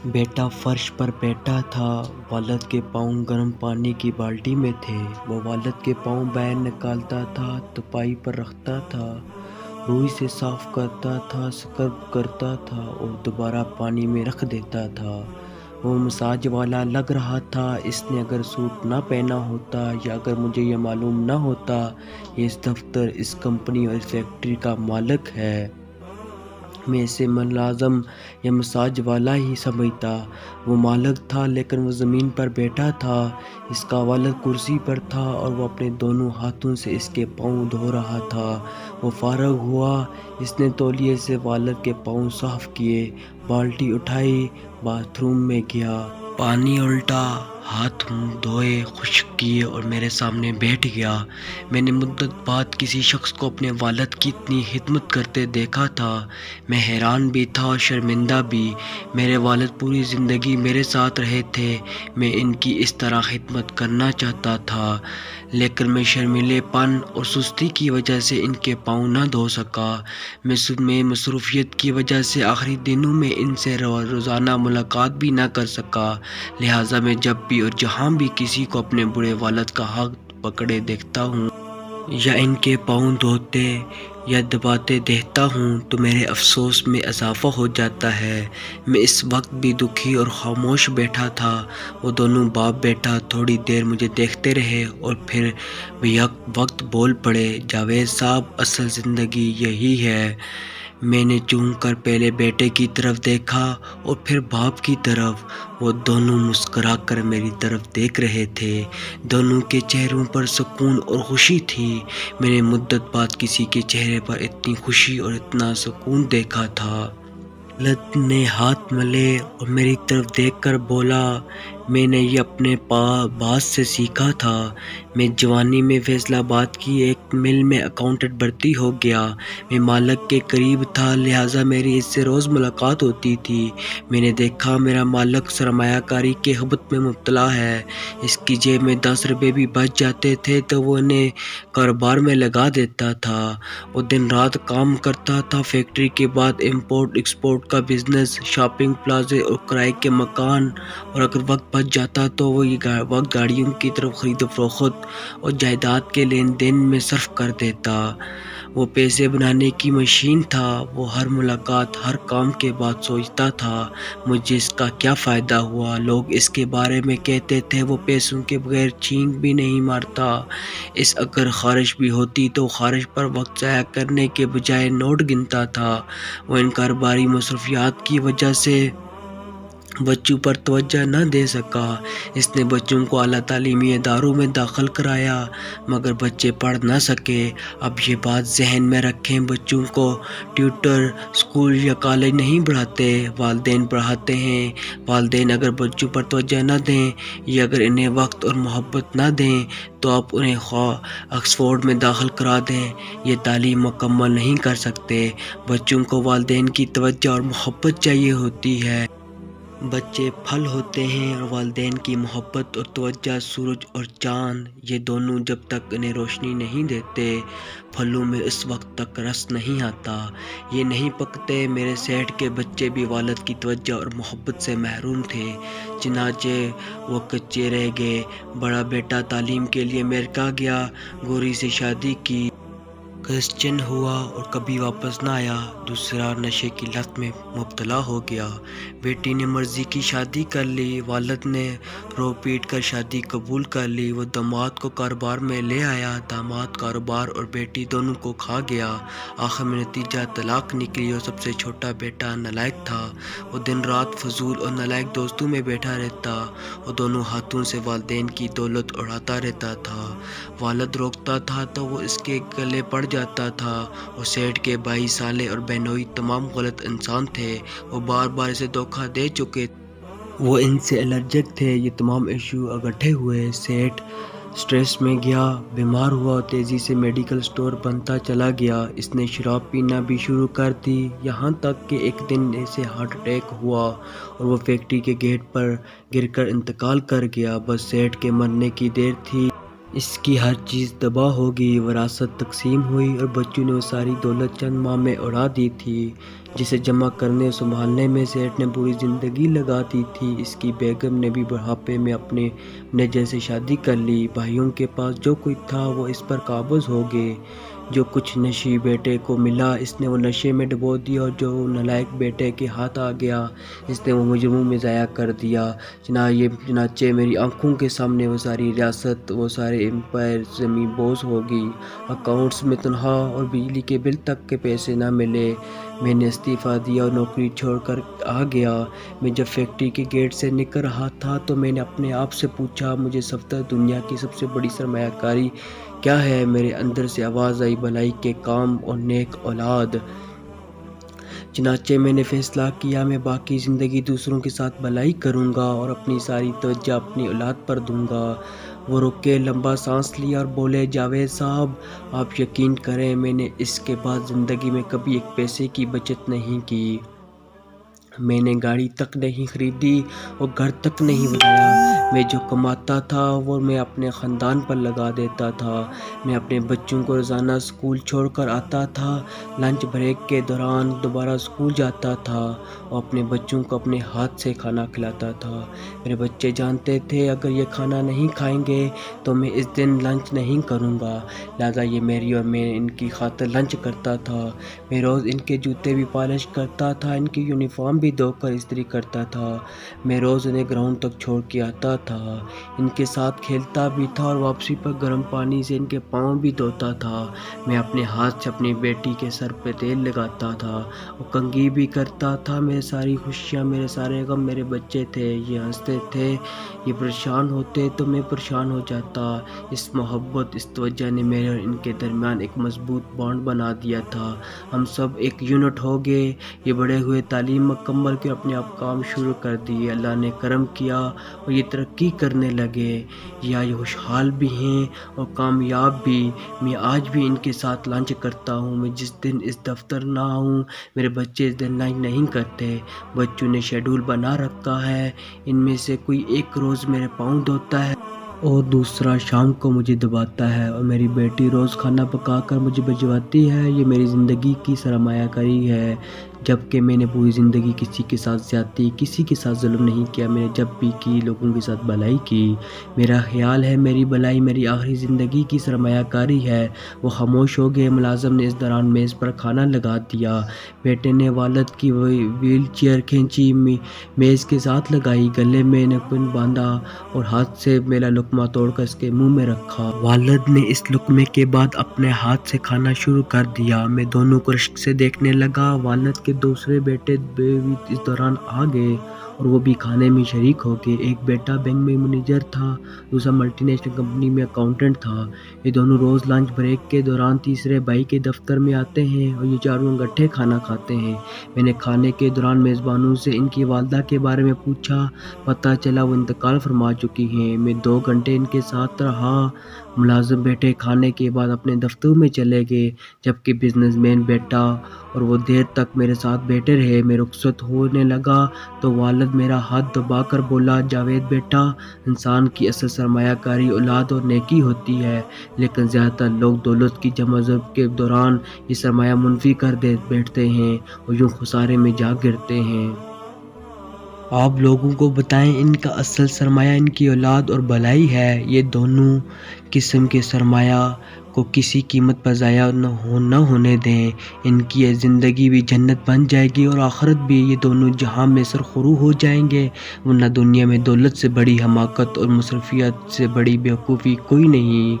بیٹا فرش پر بیٹھا تھا، والد کے پاؤں گرم پانی کی بالٹی میں تھے۔ وہ والد کے پاؤں باہر نکالتا تھا، تپائی پر رکھتا تھا، روئی سے صاف کرتا تھا، سکرب کرتا تھا اور دوبارہ پانی میں رکھ دیتا تھا۔ وہ مساج والا لگ رہا تھا۔ اس نے اگر سوٹ نہ پہنا ہوتا یا اگر مجھے یہ معلوم نہ ہوتا یہ اس دفتر، اس کمپنی اور اس فیکٹری کا مالک ہے، میں اسے ملازم یا مساج والا ہی سمجھتا۔ وہ مالک تھا لیکن وہ زمین پر بیٹھا تھا، اس کا والد کرسی پر تھا اور وہ اپنے دونوں ہاتھوں سے اس کے پاؤں دھو رہا تھا۔ وہ فارغ ہوا، اس نے تولیے سے والد کے پاؤں صاف کیے، بالٹی اٹھائی، باتھ روم میں گیا، پانی الٹا، ہاتھ منہ دھوئے، خشک کیے اور میرے سامنے بیٹھ گیا۔ میں نے مدت بعد کسی شخص کو اپنے والد کی اتنی خدمت کرتے دیکھا تھا۔ میں حیران بھی تھا اور شرمندہ بھی۔ میرے والد پوری زندگی میرے ساتھ رہے تھے، میں ان کی اس طرح خدمت کرنا چاہتا تھا، لیکن میں شرمیلے پن اور سستی کی وجہ سے ان کے پاؤں نہ دھو سکا۔ میں مصروفیت کی وجہ سے آخری دنوں میں ان سے روزانہ ملاقات بھی نہ کر سکا، لہٰذا میں جب بھی اور جہاں بھی کسی کو اپنے بوڑھے والد کا ہاتھ پکڑے دیکھتا ہوں یا ان کے پاؤں دھوتے یا دباتے دیکھتا ہوں تو میرے افسوس میں اضافہ ہو جاتا ہے۔ میں اس وقت بھی دکھی اور خاموش بیٹھا تھا۔ وہ دونوں باپ بیٹا تھوڑی دیر مجھے دیکھتے رہے اور پھر بیک وقت بول پڑے، جاوید صاحب، اصل زندگی یہی ہے۔ میں نے چونک کر پہلے بیٹے کی طرف دیکھا اور پھر باپ کی طرف۔ وہ دونوں مسکرا کر میری طرف دیکھ رہے تھے، دونوں کے چہروں پر سکون اور خوشی تھی۔ میں نے مدت بعد کسی کے چہرے پر اتنی خوشی اور اتنا سکون دیکھا تھا۔ والد نے ہاتھ ملے اور میری طرف دیکھ کر بولا، میں نے یہ اپنے باس سے سیکھا تھا۔ میں جوانی میں فیصل آباد کی ایک مل میں اکاؤنٹنٹ بھرتی ہو گیا۔ میں مالک کے قریب تھا، لہٰذا میری اس سے روز ملاقات ہوتی تھی۔ میں نے دیکھا میرا مالک سرمایہ کاری کے خبط میں مبتلا ہے۔ اس کی جیب میں 10 روپے بھی بچ جاتے تھے تو وہ انہیں کاروبار میں لگا دیتا تھا۔ وہ دن رات کام کرتا تھا، فیکٹری کے بعد امپورٹ ایکسپورٹ کا بزنس، شاپنگ پلازے اور کرائے کے مکان، اور اگر وقت بچ جاتا تو وہ یہ وقت گاڑیوں کی طرف خرید و فروخت اور جائیداد کے لین دین میں صرف کر دیتا۔ وہ پیسے بنانے کی مشین تھا۔ وہ ہر ملاقات، ہر کام کے بعد سوچتا تھا، مجھے اس کا کیا فائدہ ہوا۔ لوگ اس کے بارے میں کہتے تھے وہ پیسوں کے بغیر چھینک بھی نہیں مارتا۔ اگر خارش بھی ہوتی تو خارش پر وقت ضائع کرنے کے بجائے نوٹ گنتا تھا۔ وہ ان کاروباری مصروفیات کی وجہ سے بچوں پر توجہ نہ دے سکا۔ اس نے بچوں کو اعلیٰ تعلیمی اداروں میں داخل کرایا مگر بچے پڑھ نہ سکے۔ اب یہ بات ذہن میں رکھیں، بچوں کو ٹیوٹر، اسکول یا کالج نہیں پڑھاتے، والدین پڑھاتے ہیں۔ والدین اگر بچوں پر توجہ نہ دیں یا اگر انہیں وقت اور محبت نہ دیں تو آپ انہیں خواہ آکسفورڈ میں داخل کرا دیں، یہ تعلیم مکمل نہیں کر سکتے۔ بچوں کو والدین کی توجہ اور محبت چاہیے ہوتی ہے۔ بچے پھل ہوتے ہیں اور والدین کی محبت اور توجہ، سورج اور چاند، یہ دونوں جب تک انہیں روشنی نہیں دیتے پھلوں میں اس وقت تک رس نہیں آتا، یہ نہیں پکتے۔ میرے سیٹھ کے بچے بھی والد کی توجہ اور محبت سے محروم تھے، چنانچہ وہ کچے رہ گئے۔ بڑا بیٹا تعلیم کے لیے امریکہ گیا، گوری سے شادی کی، کرسچن ہوا اور کبھی واپس نہ آیا۔ دوسرا نشے کی لت میں مبتلا ہو گیا۔ بیٹی نے مرضی کی شادی کر لی، والد نے رو پیٹ کر شادی قبول کر لی۔ وہ داماد کو کاروبار میں لے آیا، داماد کاروبار اور بیٹی دونوں کو کھا گیا۔ آخر میں نتیجہ طلاق نکلی اور سب سے چھوٹا بیٹا نالائق تھا۔ وہ دن رات فضول اور نالائق دوستوں میں بیٹھا رہتا اور دونوں ہاتھوں سے والدین کی دولت اڑاتا رہتا تھا۔ والد روکتا تھا تو وہ اس کے گلے پڑ جاتا تھا۔ اور سیٹھ کے بھائی سالے اور بہنوئی تمام غلط انسان تھے، وہ بار بار اسے دھوکہ دے چکے تھے، وہ ان سے الرجک تھے۔ یہ تمام ایشو اکٹھے ہوئے، سیٹھ سٹریس میں گیا، بیمار ہوا اور تیزی سے میڈیکل سٹور بنتا چلا گیا۔ اس نے شراب پینا بھی شروع کر دی، یہاں تک کہ ایک دن اسے ہارٹ اٹیک ہوا اور وہ فیکٹری کے گیٹ پر گر کر انتقال کر گیا۔ بس سیٹھ کے مرنے کی دیر تھی، اس کی ہر چیز تباہ ہو گئی۔ وراثت تقسیم ہوئی اور بچوں نے وہ ساری دولت چند ماہ میں اڑا دی تھی۔ جسے جمع کرنے اور سنبھالنے میں سیٹھ نے پوری زندگی لگا دی تھی۔ اس کی بیگم نے بھی بڑھاپے میں اپنے نجر سے شادی کر لی۔ بھائیوں کے پاس جو کچھ تھا وہ اس پر قابض ہو گئے۔ جو کچھ نشی بیٹے کو ملا اس نے وہ نشے میں ڈبو دیا، اور جو نالائق بیٹے کے ہاتھ آ گیا اس نے وہ مجرموں میں ضائع کر دیا۔ چنانچہ میری آنکھوں کے سامنے وہ ساری ریاست، وہ سارے امپائر زمین بوس ہو گئی۔ اکاؤنٹس میں تنخواہ اور بجلی کے بل تک کے پیسے نہ ملے۔ میں نے استعفیٰ دیا اور نوکری چھوڑ کر آ گیا۔ میں جب فیکٹری کے گیٹ سے نکل رہا تھا تو میں نے اپنے آپ سے پوچھا، مجھے صفدر دنیا کی سب سے بڑی سرمایہ کاری کیا ہے؟ میرے اندر سے آواز آئی، بھلائی کے کام اور نیک اولاد۔ چنانچہ میں نے فیصلہ کیا میں باقی زندگی دوسروں کے ساتھ بھلائی کروں گا اور اپنی ساری توجہ اپنی اولاد پر دوں گا۔ وہ رکے، لمبا سانس لیا اور بولے، جاوید صاحب آپ یقین کریں میں نے اس کے بعد زندگی میں کبھی ایک پیسے کی بچت نہیں کی۔ میں نے گاڑی تک نہیں خریدی اور گھر تک نہیں بنایا۔ میں جو کماتا تھا وہ میں اپنے خاندان پر لگا دیتا تھا۔ میں اپنے بچوں کو روزانہ اسکول چھوڑ کر آتا تھا، لنچ بریک کے دوران دوبارہ اسکول جاتا تھا اور اپنے بچوں کو اپنے ہاتھ سے کھانا کھلاتا تھا۔ میرے بچے جانتے تھے اگر یہ کھانا نہیں کھائیں گے تو میں اس دن لنچ نہیں کروں گا، لہٰذا یہ میری اور میں ان کی خاطر لنچ کرتا تھا۔ میں روز ان کے جوتے بھی پالش کرتا تھا، ان کی یونیفارم بھی دھو کر استری کرتا تھا۔ میں روز انہیں گراؤنڈ تک چھوڑ کے آتا تھا، ان کے ساتھ کھیلتا بھی تھا اور واپسی پر گرم پانی سے ان کے پاؤں بھی دھوتا تھا۔ میں اپنے ہاتھ سے اپنی بیٹی کے سر پہ تیل لگاتا تھا اور کنگھی بھی کرتا تھا۔ میرے ساری خوشیاں، میرے سارے غم میرے بچے تھے۔ یہ ہنستے تھے، یہ پریشان ہوتے تو میں پریشان ہو جاتا۔ اس محبت، اس توجہ نے میرے اور ان کے درمیان ایک مضبوط بانڈ بنا دیا تھا۔ ہم سب ایک یونٹ ہو گئے۔ یہ بڑے ہوئے تعلیم مکمل کے اپنے آپ کام شروع کر دیے۔ اللہ نے کرم کیا اور یہ ترقی کرنے لگے۔ یہ خوشحال بھی ہیں اور کامیاب بھی۔ میں آج بھی ان کے ساتھ لنچ کرتا ہوں۔ میں جس دن اس دفتر نہ ہوں میرے بچے اس دن لنچ نہیں کرتے۔ بچوں نے شیڈول بنا رکھا ہے، ان میں سے کوئی ایک روز میرے پاؤں دھوتا ہے اور دوسرا شام کو مجھے دباتا ہے، اور میری بیٹی روز کھانا پکا کر مجھے بھجواتی ہے۔ یہ میری زندگی کی سرمایہ کاری ہے، جبکہ میں نے پوری زندگی کسی کے ساتھ زیادتی، کسی کے ساتھ ظلم نہیں کیا۔ میں نے جب بھی کی لوگوں کے ساتھ بھلائی کی۔ میرا خیال ہے میری بھلائی میری آخری زندگی کی سرمایہ کاری ہے۔ وہ خاموش ہو گئے۔ ملازم نے اس دوران میز پر کھانا لگا دیا۔ بیٹے نے والد کی وہیل چیئر کھینچی، میز کے ساتھ لگائی، گلے میں نیپکن باندھا اور ہاتھ سے میرا لقمہ توڑ کر اس کے منہ میں رکھا۔ والد نے اس لقمے کے بعد اپنے ہاتھ سے کھانا شروع کر دیا۔ میں دونوں کو رشک سے دیکھنے لگا۔ والد کے دوسرے بیٹے بھی اس دوران آ گئے اور وہ بھی کھانے میں شریک ہو گئے۔ ایک بیٹا بینک میں مینیجر تھا، دوسرا ملٹی نیشنل کمپنی میں اکاؤنٹنٹ تھا۔ یہ دونوں روز لنچ بریک کے دوران تیسرے بھائی کے دفتر میں آتے ہیں اور یہ چاروں اکٹھے کھانا کھاتے ہیں۔ میں نے کھانے کے دوران میزبانوں سے ان کی والدہ کے بارے میں پوچھا، پتہ چلا وہ انتقال فرما چکی ہیں۔ میں 2 گھنٹے ان کے ساتھ رہا۔ ملازم بیٹے کھانے کے بعد اپنے دفتروں میں چلے گئے، جبکہ بزنس مین بیٹا اور وہ دیر تک میرے ساتھ بیٹھے رہے۔ میں رخصت ہونے لگا تو والد میرا ہاتھ دبا کر بولا، جاوید بیٹا، انسان کی اصل سرمایہ کاری اولاد اور نیکی ہوتی ہے، لیکن زیادہ تر لوگ دولت کی جمع ضرب کے دوران یہ سرمایہ منفی کر بیٹھتے ہیں اور یوں خسارے میں جا گرتے ہیں۔ آپ لوگوں کو بتائیں ان کا اصل سرمایہ ان کی اولاد اور بھلائی ہے۔ یہ دونوں قسم کے سرمایہ کو کسی قیمت پر ضائع نہ ہونے دیں۔ ان کی یہ زندگی بھی جنت بن جائے گی اور آخرت بھی۔ یہ دونوں جہاں میں سرخرو ہو جائیں گے، ورنہ دنیا میں دولت سے بڑی حماقت اور مصروفیت سے بڑی بیوقوفی کوئی نہیں۔